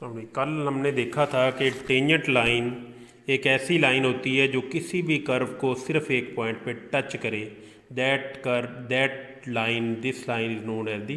कल हमने देखा था कि टेंजेंट लाइन एक ऐसी लाइन होती है जो किसी भी कर्व को सिर्फ एक पॉइंट पे टच करे। That line this line is known as the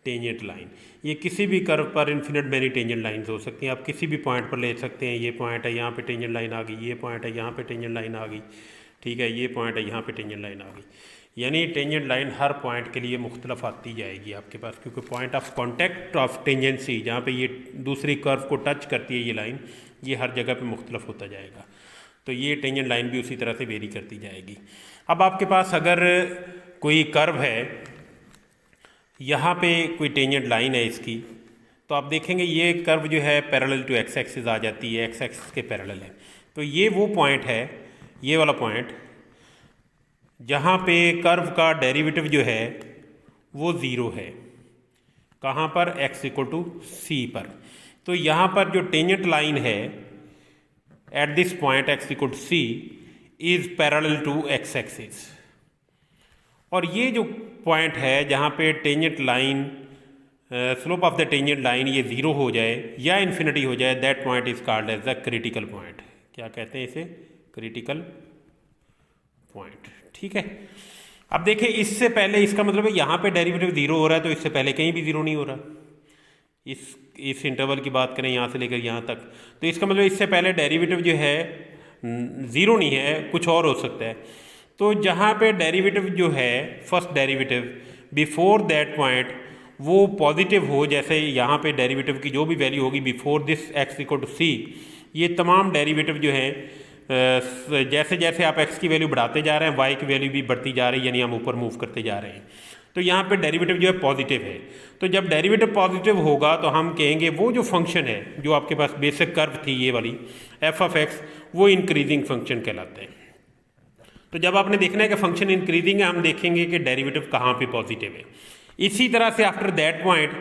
tangent line. ये किसी भी कर्व पर इन्फिनिट मैनी टेंजेंट लाइन्स हो सकती हैं। आप किसी भी पॉइंट पर ले सकते हैं। ये पॉइंट है, यहाँ पे टेंजेंट लाइन आ गई, ये पॉइंट है, यहाँ पे टेंजेंट लाइन आ गई, ठीक है, ये पॉइंट है, यहाँ पे टेंजेंट लाइन आ गई। यानी टेंजेंट लाइन हर पॉइंट के लिए मुख्तलिफ आती जाएगी आपके पास, क्योंकि point of contact of tangency जहाँ पे ये दूसरी कर्व को टच करती है ये लाइन, ये हर जगह पे मुख्तलिफ होता जाएगा। तो ये टेंजेंट लाइन भी उसी तरह से वेरी करती जाएगी। अब आपके पास अगर कोई कर्व है, यहाँ पे कोई टेंजेंट लाइन है इसकी, तो आप देखेंगे ये कर्व जो है पैरेलल टू एक्स एक्सिस आ जाती है, एक्स एक्सिस के पैरेलल है। तो ये वो पॉइंट है, ये वाला पॉइंट, जहाँ पे कर्व का डेरिवेटिव जो है वो ज़ीरो है। कहाँ पर? x इक्वल टू सी पर। तो यहाँ पर जो टेंजेंट लाइन है at this point x equal to C is parallel to x axis. और ये जो पॉइंट है जहाँ पे tangent line slope of the tangent line ये ज़ीरो हो जाए या इन्फिनिटी हो जाए, that point is called as the critical point. क्या कहते हैं इसे? क्रिटिकल पॉइंट, ठीक है। अब देखिए, इससे पहले इसका मतलब है यहाँ पे डेरिवेटिव ज़ीरो हो रहा है, तो इससे पहले कहीं भी ज़ीरो नहीं हो रहा। इस इंटरवल की बात करें यहाँ से लेकर यहाँ तक, तो इसका मतलब इससे पहले डेरिवेटिव जो है ज़ीरो नहीं है, कुछ और हो सकता है। तो जहाँ पे डेरिवेटिव जो है first derivative before that point वो पॉजिटिव हो, जैसे यहाँ पे डेरिवेटिव की जो भी वैल्यू होगी before this x equal to C, ये तमाम डेरिवेटिव जो है जैसे जैसे आप x की वैल्यू बढ़ाते जा रहे हैं y की वैल्यू भी बढ़ती जा रही है, यानी हम ऊपर मूव करते जा रहे हैं। तो यहाँ पे डेरिवेटिव जो है पॉजिटिव है। तो जब डेरिवेटिव पॉजिटिव होगा तो हम कहेंगे वो जो फंक्शन है जो आपके पास बेसिक कर्व थी ये वाली f ऑफ x, वो इंक्रीजिंग फंक्शन कहलाते हैं। तो जब आपने देखना है कि फंक्शन इंक्रीजिंग है, हम देखेंगे कि डेरिवेटिव कहाँ पे पॉजिटिव है। इसी तरह से आफ्टर दैट पॉइंट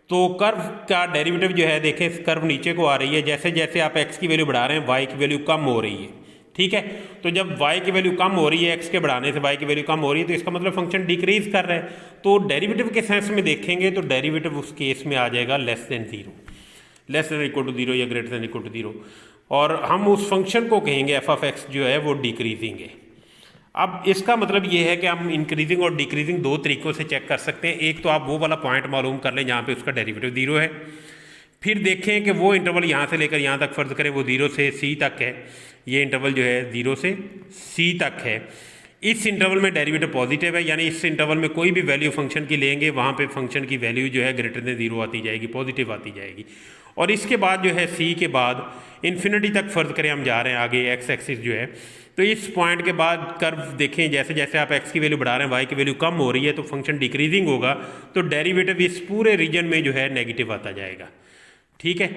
तो कर्व का डेरिवेटिव जो है, देखें इस कर्व नीचे को आ रही है, जैसे जैसे आप x की वैल्यू बढ़ा रहे हैं y की वैल्यू कम हो रही है, ठीक है। तो जब y की वैल्यू कम हो रही है, x के बढ़ाने से y की वैल्यू कम हो रही है, तो इसका मतलब फंक्शन डिक्रीज कर रहा है। तो डेरिवेटिव के सेंस में देखेंगे तो डेरिवेटिव उस केस में आ जाएगा less than zero, less than equal to zero या greater than equal to zero, और हम उस फंक्शन को कहेंगे f ऑफ x जो है वो डिक्रीजिंग है। अब इसका मतलब ये है कि हम इंक्रीजिंग और डिक्रीजिंग दो तरीक़ों से चेक कर सकते हैं। एक तो आप वो वाला पॉइंट मालूम कर लें जहाँ पे उसका डेरिवेटिव ज़ीरो है, फिर देखें कि वो इंटरवल यहाँ से लेकर यहाँ तक फ़र्ज़ करें वो ज़ीरो से सी तक है। ये इंटरवल जो है ज़ीरो से सी तक है। इस इंटरवल में डेरिवेटिव पॉजिटिव है, यानी इस इंटरवल में कोई भी वैल्यू फंक्शन की लेंगे वहाँ पे फंक्शन की वैल्यू जो है ग्रेटर देन ज़ीरो आती जाएगी, पॉजिटिव आती जाएगी। और इसके बाद जो है सी के बाद इन्फिनिटी तक फ़र्ज़ करें हम जा रहे हैं आगे एक्स एक्सिस जो है, तो इस पॉइंट के बाद कर्व देखें जैसे जैसे आप x की वैल्यू बढ़ा रहे हैं y की वैल्यू कम हो रही है, तो फंक्शन डिक्रीजिंग होगा, तो डेरिवेटिव इस पूरे रीजन में जो है नेगेटिव आता जाएगा, ठीक है।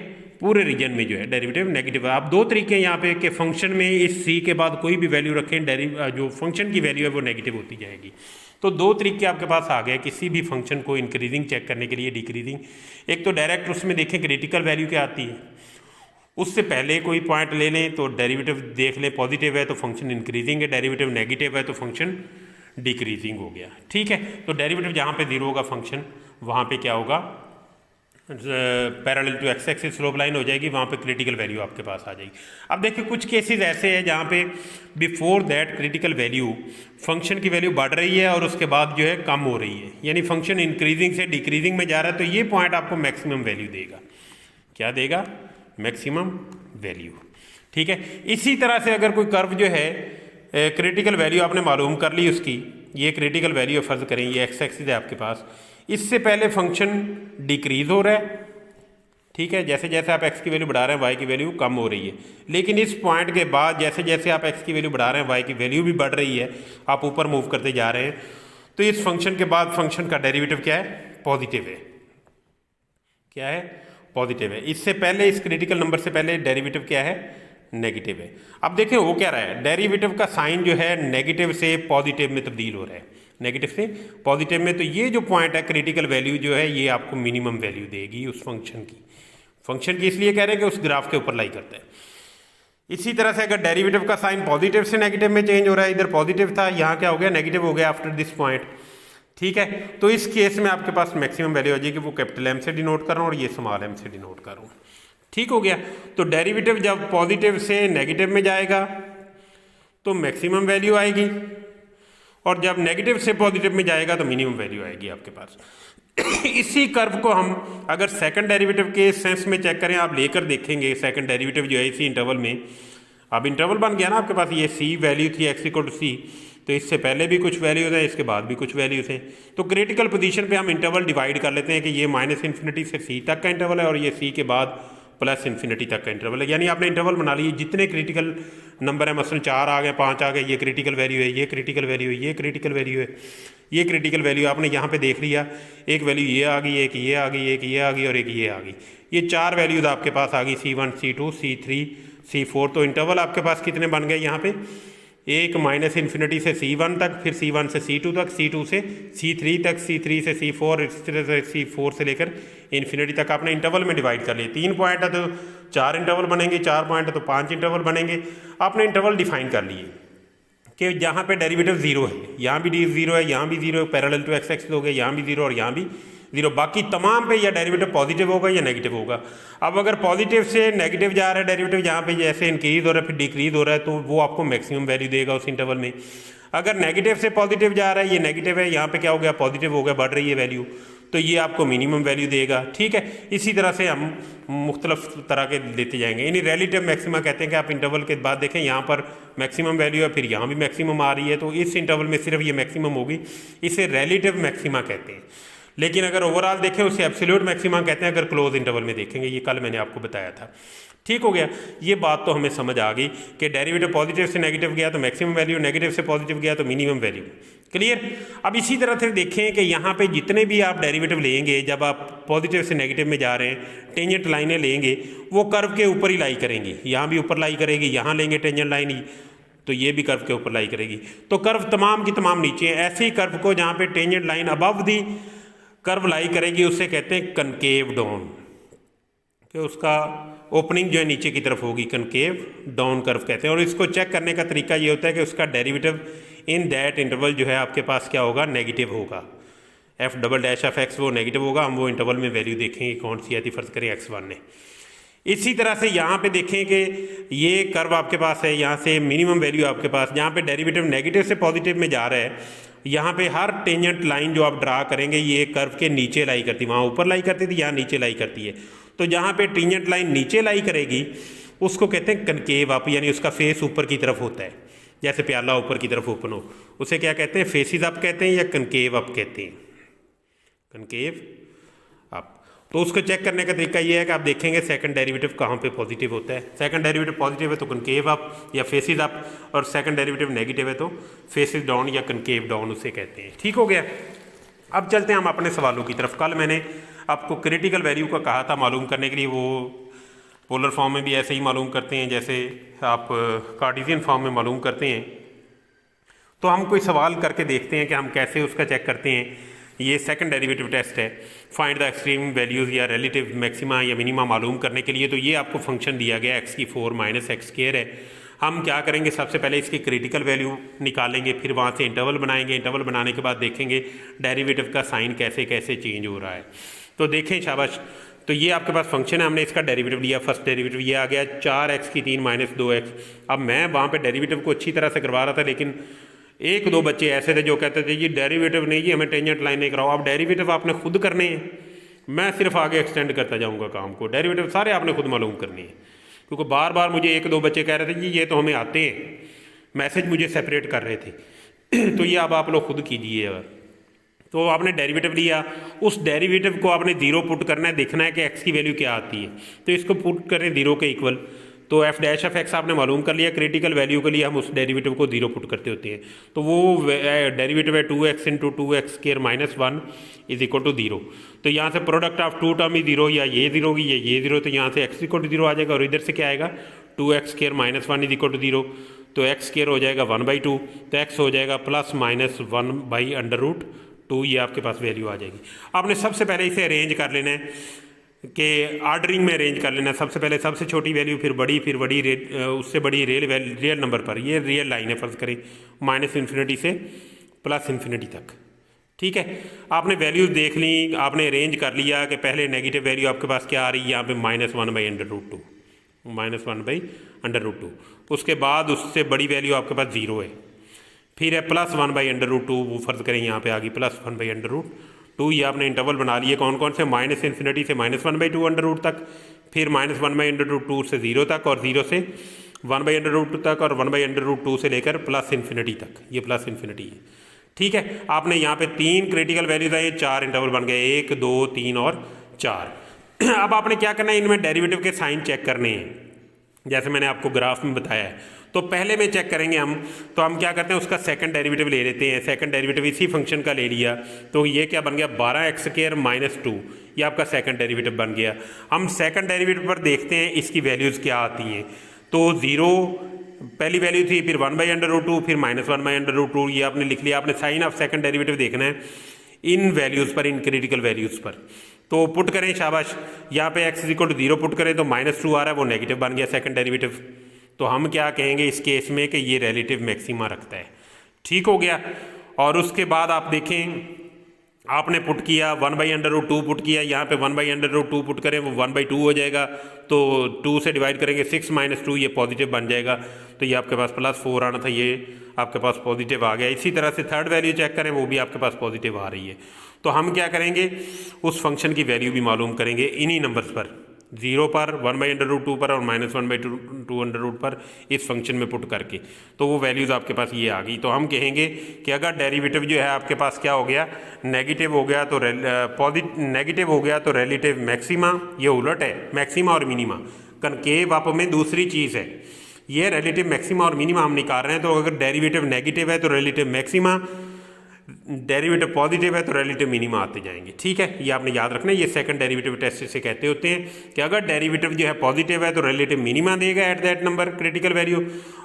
पूरे रीजन में जो है डेरिवेटिव नेगेटिव है। आप दो तरीके हैं यहाँ पे कि फंक्शन में इस c के बाद कोई भी वैल्यू रखें, जो फंक्शन की वैल्यू है वो नेगेटिव होती जाएगी। तो दो तरीके आपके पास आ गए किसी भी फंक्शन को इंक्रीजिंग चेक करने के लिए, डिक्रीजिंग। एक तो डायरेक्ट उसमें देखें क्रिटिकल वैल्यू क्या आती है, उससे पहले कोई पॉइंट ले लें तो डेरिवेटिव देख लें, पॉजिटिव है तो फंक्शन इंक्रीजिंग है, डेरिवेटिव नेगेटिव है तो फंक्शन डिक्रीजिंग हो गया, ठीक है। तो डेरिवेटिव जहाँ पे जीरो होगा फंक्शन वहाँ पे क्या होगा, parallel to X axis slope line हो जाएगी, वहाँ पे क्रिटिकल वैल्यू आपके पास आ जाएगी। अब देखिए कुछ केसेस ऐसे हैं जहाँ पे before that critical value function की वैल्यू बढ़ रही है और उसके बाद जो है कम हो रही है, यानी फंक्शन इंक्रीजिंग से डिक्रीजिंग में जा रहा है, तो ये पॉइंट आपको मैक्सिमम वैल्यू देगा। क्या देगा? मैक्सिमम वैल्यू, ठीक है। इसी तरह से अगर कोई कर्व जो है क्रिटिकल वैल्यू आपने मालूम कर ली उसकी, ये क्रिटिकल वैल्यू फर्ज करें ये एक्स एक्सिस है आपके पास, इससे पहले फंक्शन डिक्रीज हो रहा है, ठीक है, जैसे जैसे आप x की वैल्यू बढ़ा रहे हैं y की वैल्यू कम हो रही है। लेकिन इस पॉइंट के बाद जैसे जैसे आप x की वैल्यू बढ़ा रहे हैं y की वैल्यू भी बढ़ रही है, आप ऊपर मूव करते जा रहे हैं, तो इस फंक्शन के बाद फंक्शन का डेरिवेटिव क्या है? पॉजिटिव है। क्या है? पॉजिटिव है। इससे पहले इस क्रिटिकल नंबर से पहले डेरिवेटिव क्या है? नेगेटिव है। अब देखें वो क्या रहा है, डेरिवेटिव का साइन जो है नेगेटिव से पॉजिटिव में तब्दील हो रहा है, नेगेटिव से पॉजिटिव में। तो ये जो पॉइंट है क्रिटिकल वैल्यू जो है ये आपको मिनिमम वैल्यू देगी उस फंक्शन की इसलिए कह रहे हैं कि उस ग्राफ के ऊपर लाई करता है। इसी तरह से अगर डेरिवेटिव का साइन पॉजिटिव से नेगेटिव में चेंज हो रहा है, इधर पॉजिटिव था यहाँ क्या हो गया? नेगेटिव हो गया आफ्टर दिस पॉइंट, ठीक है, तो इस केस में आपके पास मैक्सिमम वैल्यू आ जाएगी, वो कैपिटल एम से डिनोट कर रहा हूँ और ये स्मॉल एम से डिनोट कर रहा हूँ। ठीक हो गया। तो डेरिवेटिव जब पॉजिटिव से नेगेटिव में जाएगा तो मैक्सिमम वैल्यू आएगी, और जब नेगेटिव से पॉजिटिव में जाएगा तो मिनिमम वैल्यू आएगी आपके पास। इसी कर्व को हम अगर सेकंड डेरिवेटिव के सेंस में चेक करें, आप लेकर देखेंगे सेकंड डेरिवेटिव जो है इसी इंटरवल में, अब इंटरवल बन गया ना आपके पास, ये सी वैल्यू थी एक्स इक्वल टू सी, तो इससे पहले भी कुछ वैल्यूज हैं, इसके बाद भी कुछ वैल्यूज हैं। तो क्रिटिकल पोजीशन पे हम इंटरवल डिवाइड कर लेते हैं कि ये माइनस इन्फिनिटी से सी तक का इंटरवल है और ये सी के बाद प्लस इन्फिनिटी तक का इंटरवल है। यानी आपने इंटरवल बना लिए, जितने क्रिटिकल नंबर है, मसलन 4 आ गए, 5 आ गए, ये क्रिटिकल वैल्यू है, ये क्रिटिकल वैल्यू है, ये क्रिटिकल वैल्यू है, ये क्रिटिकल वैल्यू आपने यहाँ पे देख लिया, एक वैल्यू ये आ गई, एक ये आ गई, एक ये आ गई और एक ये आ गई। ये 4 वैल्यूज आपके पास आ गई, C1 C2 C3 C4। तो इंटरवल आपके पास कितने बन गए यहाँ पे, एक माइनस इन्फिनिटी से C1 तक, फिर C1 से C2 तक, C2 से C3 तक, C3 से C4, इस तरह से C4 से लेकर इन्फिनिटी तक आपने इंटरवल में डिवाइड कर लिए। 3 पॉइंट है तो 4 इंटरवल बनेंगे, 4 पॉइंट है तो 5 इंटरवल बनेंगे। आपने इंटरवल डिफाइन कर लिए कि जहाँ पे डेरिवेटिव 0 है, यहाँ भी 0 है, यहाँ भी 0 है, पैरेलल टू एक्स एक्सिस हो गया, यहाँ भी 0 और यहाँ भी 0, बाकी तमाम पे या डेरिवेटिव पॉजिटिव होगा या नेगेटिव होगा। अब अगर पॉजिटिव से नेगेटिव जा रहा है डेरिवेटिव, यहाँ पे जैसे इंक्रीज हो रहा है फिर डिक्रीज हो रहा है, तो वो आपको मैक्सिमम वैल्यू देगा उस इंटरवल में। अगर नेगेटिव से पॉजिटिव जा रहा है, ये नेगेटिव है, यहाँ पे क्या हो गया, पॉजिटिव हो गया, बढ़ रही है वैल्यू, तो ये आपको मिनिमम वैल्यू देगा। ठीक है, इसी तरह से हम मुख्तलिफ तरह के देते जाएंगे। यानी रिलेटिव मैक्सिमा कहते हैं कि आप इंटरवल के बाद देखें, यहाँ पर मैक्सिमम वैल्यू है, फिर यहाँ भी मैक्सिमम आ रही है, तो इस इंटरवल में सिर्फ ये मैक्सिमम होगी, इसे रिलेटिव मैक्सिमा कहते हैं। लेकिन अगर ओवरऑल देखें उसे एब्सोल्यूट मैक्सिमा कहते हैं, अगर क्लोज इंटरवल में देखेंगे, ये कल मैंने आपको बताया था। ठीक हो गया, ये बात तो हमें समझ आ गई कि डेरिवेटिव पॉजिटिव से नेगेटिव गया तो मैक्सिमम वैल्यू, नेगेटिव से पॉजिटिव गया तो मिनिमम वैल्यू। क्लियर। अब इसी तरह से देखें कि यहाँ पे जितने भी आप डेरिवेटिव लेंगे, जब आप पॉजिटिव से नेगेटिव में जा रहे हैं, टेंजेंट लाइनें लेंगे, वो कर्व के ऊपर ही लाई करेंगी, यहाँ भी ऊपर लाई करेगी, यहाँ लेंगे टेंजेंट लाइन ही तो ये भी कर्व के ऊपर लाई करेगी, तो कर्व तमाम की तमाम नीचे है। ऐसे ही कर्व को जहाँ पे tangent line above the curve lie करेगी उसे कहते हैं कनकेव डाउन, कि उसका ओपनिंग जो है नीचे की तरफ होगी, कनकेव डाउन कर्व कहते हैं। और इसको चेक करने का तरीका ये होता है कि उसका डेरिवेटिव इन दैट इंटरवल जो है आपके पास क्या होगा, नेगेटिव होगा। f double dash of x वो नेगेटिव होगा। हम वो इंटरवल में वैल्यू देखेंगे कौन सी आती, फर्ज करें x1 ने। इसी तरह से यहाँ पे देखें कि ये कर्व आपके पास है, यहाँ से मिनिमम वैल्यू आपके पास, जहाँ पे डेरिवेटिव नेगेटिव से पॉजिटिव में जा रहा है, यहाँ पे हर टेंजेंट लाइन जो आप ड्रा करेंगे ये कर्व के नीचे लाई करती, वहाँ ऊपर लाई करती थी, यहाँ नीचे लाई करती है। तो जहाँ पे टेंजेंट लाइन नीचे लाई करेगी उसको कहते हैं कनकेव अप, यानी उसका फेस ऊपर की तरफ होता है, जैसे प्याला ऊपर की तरफ ओपन हो, उसे क्या कहते हैं, फेसिस अप कहते हैं या कनकेव अप कहते हैं, कनकेव अप। तो उसको चेक करने का तरीका ये है कि आप देखेंगे सेकंड डेरिवेटिव कहाँ पे पॉजिटिव होता है। सेकंड डेरिवेटिव पॉजिटिव है तो कनकेव अप या फेसिस अप, और सेकंड डेरिवेटिव नेगेटिव है तो फेसिस डाउन या कनकेव डाउन उसे कहते हैं। ठीक हो गया। अब चलते हैं हम अपने सवालों की तरफ। कल मैंने आपको क्रिटिकल वैल्यू का कहा था मालूम करने के लिए, वो पोलर फॉर्म में भी ऐसे ही मालूम करते हैं जैसे आप कार्टेशियन फॉर्म में मालूम करते हैं। तो हम कोई सवाल करके देखते हैं कि हम कैसे उसका चेक करते हैं। ये सेकंड डेरिवेटिव टेस्ट है, फाइंड द एक्सट्रीम वैल्यूज़ या रिलेटिव मैक्सिमा या मिनिमा मालूम करने के लिए। तो ये आपको फंक्शन दिया गया x की 4 माइनस एक्स स्क्वायर है। हम क्या करेंगे, सबसे पहले इसकी क्रिटिकल वैल्यू निकालेंगे, फिर वहाँ से इंटरवल बनाएंगे। इंटरवल बनाने के बाद देखेंगे डेरिवेटिव का साइन कैसे कैसे चेंज हो रहा है। तो देखें शाबाश, तो ये आपके पास फंक्शन है, हमने इसका डेरिवेटिव लिया। फर्स्ट डेरिवेटिव ये आ गया 4x की 3 माइनस 2x। अब मैं वहाँ पे डेरिवेटिव को अच्छी तरह से करवा रहा था, लेकिन एक दो बच्चे ऐसे थे जो कहते थे जी डेरिवेटिव नहीं, जी हमें टेंजेंट लाइन नहीं कराओ। अब डेरिवेटिव आपने खुद करने हैं, मैं सिर्फ आगे एक्सटेंड करता जाऊँगा काम को। डेरिवेटिव सारे आपने खुद मालूम करने हैं, क्योंकि बार बार मुझे एक दो बच्चे कह रहे थे जी ये तो हमें आते हैं, मैसेज मुझे सेपरेट कर रहे थे। तो ये अब आप लोग खुद कीजिए। तो आपने डेरिवेटिव लिया, उस डेरिवेटिव को आपने 0 पुट करना है, देखना है कि x की वैल्यू क्या आती है। तो इसको पुट करें 0 के इक्वल, तो f डैश ऑफ x आपने मालूम कर लिया। क्रिटिकल वैल्यू के लिए हम उस डेरिवेटिव को 0 पुट करते होते हैं। तो वो डेरिवेटिव है 2x into 2x square minus 1 is equal to 0। तो यहाँ से प्रोडक्ट ऑफ टू टर्म ही 0, या ये 0 होगी या ये 0, तो यहाँ से x इक्वल टू 0 आ जाएगा। और इधर से क्या आएगा, 2x square minus 1 is equal to 0, तो x स्क्वायर हो जाएगा 1/2, तो x हो जाएगा प्लस माइनस 1/√2। ये आपके पास वैल्यू आ जाएगी। आपने सबसे पहले इसे अरेंज कर लेना है कि ऑर्डरिंग में अरेंज कर लेना है। सबसे पहले सबसे छोटी वैल्यू, फिर बड़ी, फिर बड़ी, उससे बड़ी रियल नंबर पर। ये रियल लाइन है, फर्ज करें माइनस इन्फिनिटी से प्लस इन्फिनिटी तक। ठीक है, आपने वैल्यूज़ देख ली, आपने अरेंज कर लिया कि पहले नेगेटिव वैल्यू आपके पास क्या आ रही है यहाँ पे -1/√2, -1/√2। उसके बाद उससे बड़ी वैल्यू आपके पास 0 है, फिर है +1/√2, वो फर्ज करें यहाँ पे आ गई +1/√2। ये आपने इंटरवल बना लिए कौन कौन से, -∞ से -1/2 तक, फिर -1/√2 से 0 तक, और 0 से 1/√2 तक, और 1/√2 से लेकर +∞ तक, ये +∞ है। ठीक है, आपने यहाँ पे 3 क्रिटिकल वैल्यूज आए, 4 इंटरवल बन गए, 1, 2, 3 और 4। अब आपने क्या करना है, इनमें डेरिवेटिव के साइन चेक करने हैं, जैसे मैंने आपको ग्राफ में बताया है। तो पहले में चेक करेंगे हम, तो हम क्या करते हैं, उसका सेकंड डेरिवेटिव ले लेते हैं। सेकंड डेरिवेटिव इसी फंक्शन का ले लिया, तो ये क्या बन गया, 12x² - 2, ये आपका सेकंड डेरिवेटिव बन गया। हम सेकंड डेरिवेटिव पर देखते हैं इसकी वैल्यूज़ क्या आती हैं। तो 0 पहली वैल्यू थी, फिर 1/√2, फिर -1/√2, ये आपने लिख लिया। आपने साइन ऑफ सेकंड डेरिवेटिव देखना है इन वैल्यूज़ पर, इन क्रिटिकल वैल्यूज़ पर। तो पुट करें, शाबाश, यहाँ पे x = 0 पुट करें तो -2 आ रहा है, वो नेगेटिव बन गया सेकंड डेरिवेटिव। तो हम क्या कहेंगे इस केस में कि ये रिलेटिव मैक्सिमा रखता है। ठीक हो गया। और उसके बाद आप देखें, आपने पुट किया 1/√2 पुट किया, यहाँ पे 1/√2 पुट करें, वो 1/2 हो जाएगा। तो 2 से डिवाइड करेंगे, 6 - 2, ये पॉजिटिव बन जाएगा। तो ये आपके पास +4 आना था, ये आपके पास पॉजिटिव आ गया। इसी तरह से थर्ड वैल्यू चेक करें, वो भी आपके पास पॉजिटिव आ रही है। तो हम क्या करेंगे, उस फंक्शन की वैल्यू भी मालूम करेंगे इन्हीं नंबर्स पर, 0 पर, 1/√2 पर, और -1/2 पर, इस फंक्शन में पुट करके। तो वो वैल्यूज़ आपके पास ये आ गई। तो हम कहेंगे कि अगर डेरिवेटिव जो है आपके पास क्या हो गया, नेगेटिव हो गया, तो नेगेटिव हो गया तो रिलेटिव मैक्सिमा, ये उलट है, मैक्सिमा और मिनिमा कनकेव अप में दूसरी चीज़ है। ये रिलेटिव मैक्सिमा और मिनिमा हम निकाल रहे हैं। तो अगर डेरिवेटिव नेगेटिव है तो रिलेटिव मैक्सिमा, डेरिवेटिव पॉजिटिव है तो रिलेटिव मिनिमा आते जाएंगे। ठीक है, ये आपने याद रखना है। ये सेकंड डेरिवेटिव टेस्ट से कहते होते हैं कि अगर डेरिवेटिव जो है पॉजिटिव है तो रिलेटिव मिनिमा देगा at that number critical value,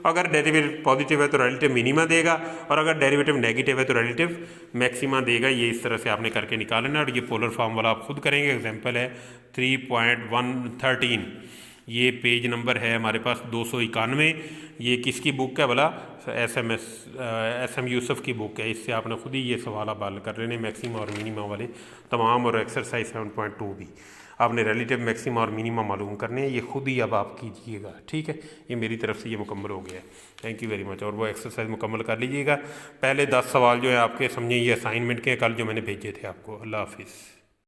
अगर डेरिवेटिव पॉजिटिव है तो रिलेटिव मिनिमा देगा, और अगर डेरिवेटिव नेगेटिव है तो रिलेटिव मैक्सिमा देगा। ये इस तरह से आपने करके निकालना है। और ये पोलर फॉर्म वाला आप खुद करेंगे। एग्जाम्पल है 3.113, ये पेज नंबर है हमारे पास 291। ये किसकी बुक है भला, एस एम यूसुफ की बुक है। इससे आपने खुद ही ये सवाल आप हल कर लेने, मैक्सिमा और मिनिमा वाले तमाम, और एक्सरसाइज 7.2 भी आपने रिलेटिव मैक्सिमा और मिनिमा मालूम करने हैं। ये खुद ही अब आप कीजिएगा। ठीक है, ये मेरी तरफ से ये मुकम्मल हो गया है। Thank you very much. और वो एक्सरसाइज मुकम्मल कर लीजिएगा। पहले 10 सवाल जो है आपके समझिए ये असाइनमेंट के कल जो मैंने भेजे थे आपको। अल्लाह हाफिज़।